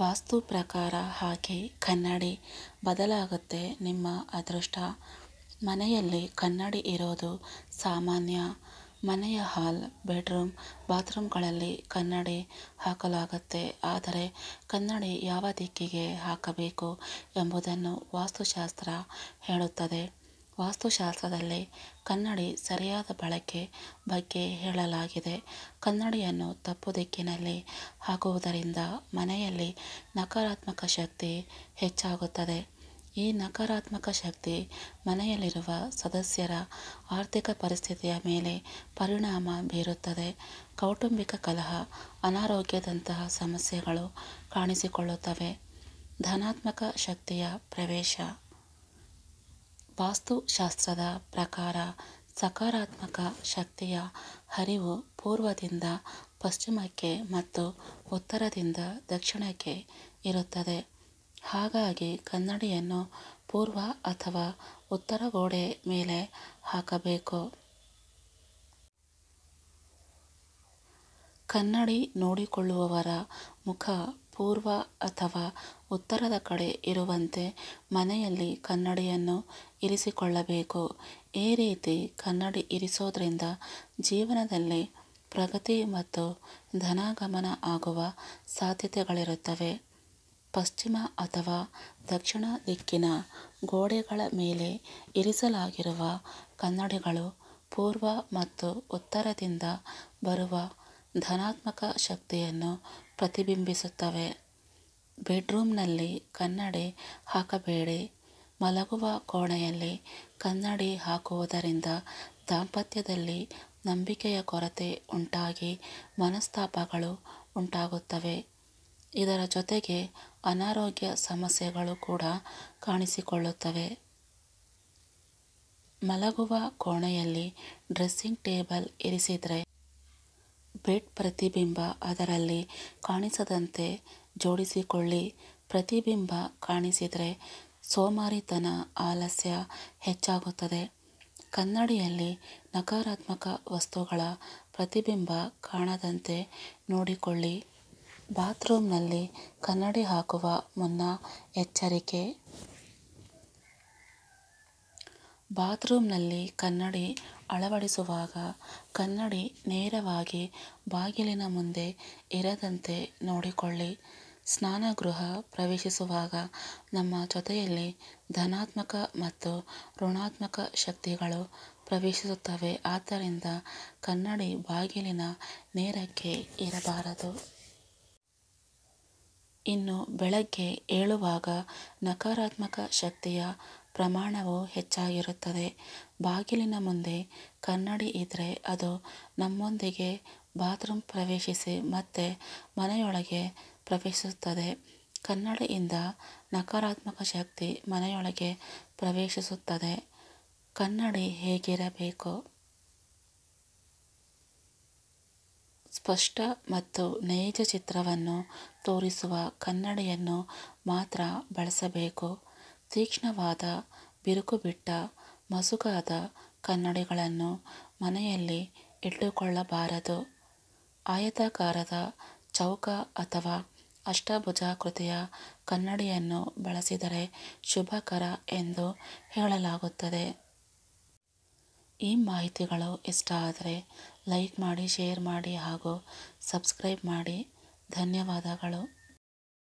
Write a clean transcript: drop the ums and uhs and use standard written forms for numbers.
ವಾಸ್ತು ಪ್ರಕಾರ ಹಾಕಿ ಕನ್ನಡಿ ಬದಲಾಗುತ್ತೆ ನಿಮ್ಮ ಅದೃಷ್ಟ. ಮನೆಯಲ್ಲಿ ಕನ್ನಡಿ ಇರೋದು ಸಾಮಾನ್ಯ. ಮನೆಯ ಹಾಲ್, ಬೆಡ್ರೂಮ್, ಬಾತ್ರೂಮ್ಗಳಲ್ಲಿ ಕನ್ನಡಿ ಹಾಕಲಾಗುತ್ತೆ. ಆದರೆ ಕನ್ನಡಿ ಯಾವ ದಿಕ್ಕಿಗೆ ಹಾಕಬೇಕು ಎಂಬುದನ್ನು ವಾಸ್ತುಶಾಸ್ತ್ರ ಹೇಳುತ್ತದೆ. ವಾಸ್ತುಶಾಸ್ತ್ರದಲ್ಲಿ ಕನ್ನಡಿ ಸರಿಯಾದ ಬಳಕೆ ಬಗ್ಗೆ ಹೇಳಲಾಗಿದೆ. ಕನ್ನಡಿಯನ್ನು ತಪ್ಪು ದಿಕ್ಕಿನಲ್ಲಿ ಹಾಕುವುದರಿಂದ ಮನೆಯಲ್ಲಿ ನಕಾರಾತ್ಮಕ ಶಕ್ತಿ ಹೆಚ್ಚಾಗುತ್ತದೆ. ಈ ನಕಾರಾತ್ಮಕ ಶಕ್ತಿ ಮನೆಯಲ್ಲಿರುವ ಸದಸ್ಯರ ಆರ್ಥಿಕ ಪರಿಸ್ಥಿತಿಯ ಮೇಲೆ ಪರಿಣಾಮ ಬೀರುತ್ತದೆ. ಕೌಟುಂಬಿಕ ಕಲಹ, ಅನಾರೋಗ್ಯದಂತಹ ಸಮಸ್ಯೆಗಳು ಕಾಣಿಸಿಕೊಳ್ಳುತ್ತವೆ. ಧನಾತ್ಮಕ ಶಕ್ತಿಯ ಪ್ರವೇಶ. ವಾಸ್ತುಶಾಸ್ತ್ರದ ಪ್ರಕಾರ ಸಕಾರಾತ್ಮಕ ಶಕ್ತಿಯ ಹರಿವು ಪೂರ್ವದಿಂದ ಪಶ್ಚಿಮಕ್ಕೆ ಮತ್ತು ಉತ್ತರದಿಂದ ದಕ್ಷಿಣಕ್ಕೆ ಇರುತ್ತದೆ. ಹಾಗಾಗಿ ಕನ್ನಡಿಯನ್ನು ಪೂರ್ವ ಅಥವಾ ಉತ್ತರ ಗೋಡೆ ಮೇಲೆ ಹಾಕಬೇಕು. ಕನ್ನಡಿ ನೋಡಿಕೊಳ್ಳುವವರ ಮುಖ ಪೂರ್ವ ಅಥವಾ ಉತ್ತರದ ಕಡೆ ಇರುವಂತೆ ಮನೆಯಲ್ಲಿ ಕನ್ನಡಿಯನ್ನು ಇರಿಸಿಕೊಳ್ಳಬೇಕು. ಈ ರೀತಿ ಕನ್ನಡಿ ಇರಿಸೋದ್ರಿಂದ ಜೀವನದಲ್ಲಿ ಪ್ರಗತಿ ಮತ್ತು ಧನಾಗಮನ ಆಗುವ ಸಾಧ್ಯತೆಗಳಿರುತ್ತವೆ. ಪಶ್ಚಿಮ ಅಥವಾ ದಕ್ಷಿಣ ದಿಕ್ಕಿನ ಗೋಡೆಗಳ ಮೇಲೆ ಇರಿಸಲಾಗಿರುವ ಕನ್ನಡಿಗಳು ಪೂರ್ವ ಮತ್ತು ಉತ್ತರದಿಂದ ಬರುವ ಧನಾತ್ಮಕ ಶಕ್ತಿಯನ್ನು ಪ್ರತಿಬಿಂಬಿಸುತ್ತವೆ. ಬೆಡ್ರೂಮ್ನಲ್ಲಿ ಕನ್ನಡಿ ಹಾಕಬೇಡಿ. ಮಲಗುವ ಕೋಣೆಯಲ್ಲಿ ಕನ್ನಡಿ ಹಾಕುವುದರಿಂದ ದಾಂಪತ್ಯದಲ್ಲಿ ನಂಬಿಕೆಯ ಕೊರತೆ ಉಂಟಾಗಿ ಮನಸ್ತಾಪಗಳು ಉಂಟಾಗುತ್ತವೆ. ಇದರ ಜೊತೆಗೆ ಅನಾರೋಗ್ಯ ಸಮಸ್ಯೆಗಳು ಕೂಡ ಕಾಣಿಸಿಕೊಳ್ಳುತ್ತವೆ. ಮಲಗುವ ಕೋಣೆಯಲ್ಲಿ ಡ್ರೆಸ್ಸಿಂಗ್ ಟೇಬಲ್ ಇರಿಸಿದರೆ ಬೆಡ್ ಪ್ರತಿಬಿಂಬ ಅದರಲ್ಲಿ ಕಾಣಿಸದಂತೆ ಜೋಡಿಸಿಕೊಳ್ಳಿ. ಪ್ರತಿಬಿಂಬ ಕಾಣಿಸಿದರೆ ಸೋಮಾರಿತನ, ಆಲಸ್ಯ ಹೆಚ್ಚಾಗುತ್ತದೆ. ಕನ್ನಡಿಯಲ್ಲಿ ನಕಾರಾತ್ಮಕ ವಸ್ತುಗಳ ಪ್ರತಿಬಿಂಬ ಕಾಣದಂತೆ ನೋಡಿಕೊಳ್ಳಿ. ಬಾತ್ರೂಮ್ನಲ್ಲಿ ಕನ್ನಡಿ ಹಾಕುವ ಮುನ್ನ ಎಚ್ಚರಿಕೆ. ಬಾತ್ರೂಮ್ನಲ್ಲಿ ಕನ್ನಡಿ ಅಳವಡಿಸುವಾಗ ಕನ್ನಡಿ ನೇರವಾಗಿ ಬಾಗಿಲಿನ ಮುಂದೆ ಇರದಂತೆ ನೋಡಿಕೊಳ್ಳಿ. ಸ್ನಾನಗೃಹ ಪ್ರವೇಶಿಸುವಾಗ ನಮ್ಮ ಜೊತೆಯಲ್ಲಿ ಧನಾತ್ಮಕ ಮತ್ತು ಋಣಾತ್ಮಕ ಶಕ್ತಿಗಳು ಪ್ರವೇಶಿಸುತ್ತವೆ. ಆದ್ದರಿಂದ ಕನ್ನಡಿ ಬಾಗಿಲಿನ ನೇರಕ್ಕೆ ಇರಬಾರದು. ಇನ್ನು ಬೆಳಗ್ಗೆ ಏಳುವಾಗ ನಕಾರಾತ್ಮಕ ಶಕ್ತಿಯ ಪ್ರಮಾಣವು ಹೆಚ್ಚಾಗಿರುತ್ತದೆ. ಬಾಗಿಲಿನ ಮುಂದೆ ಕನ್ನಡಿ ಇದ್ರೆ ಅದು ನಮ್ಮೊಂದಿಗೆ ಬಾತ್ರೂಮ್ ಪ್ರವೇಶಿಸಿ ಮತ್ತೆ ಮನೆಯೊಳಗೆ ಪ್ರವೇಶಿಸುತ್ತದೆ. ಕನ್ನಡಿಯಿಂದ ನಕಾರಾತ್ಮಕ ಶಕ್ತಿ ಮನೆಯೊಳಗೆ ಪ್ರವೇಶಿಸುತ್ತದೆ. ಕನ್ನಡಿ ಹೇಗಿರಬೇಕು? ಸ್ಪಷ್ಟ ಮತ್ತು ನೈಜ ಚಿತ್ರವನ್ನು ತೋರಿಸುವ ಕನ್ನಡಿಯನ್ನು ಮಾತ್ರ ಬಳಸಬೇಕು. ತೀಕ್ಷ್ಣವಾದ, ಬಿರುಕು ಬಿಟ್ಟ, ಮಸುಕಾದ ಕನ್ನಡಿಗಳನ್ನು ಮನೆಯಲ್ಲಿ ಇಟ್ಟುಕೊಳ್ಳಬಾರದು. ಆಯತಾಕಾರದ, ಚೌಕ ಅಥವಾ ಅಷ್ಟಭುಜಾಕೃತಿಯ ಕನ್ನಡಿಯನ್ನು ಬಳಸಿದರೆ ಶುಭಕರ ಎಂದು ಹೇಳಲಾಗುತ್ತದೆ. ಈ ಮಾಹಿತಿಗಳು ಇಷ್ಟ ಆದರೆ ಲೈಕ್ ಮಾಡಿ, ಶೇರ್ ಮಾಡಿ ಹಾಗೂ ಸಬ್ಸ್ಕ್ರೈಬ್ ಮಾಡಿ. ಧನ್ಯವಾದಗಳು.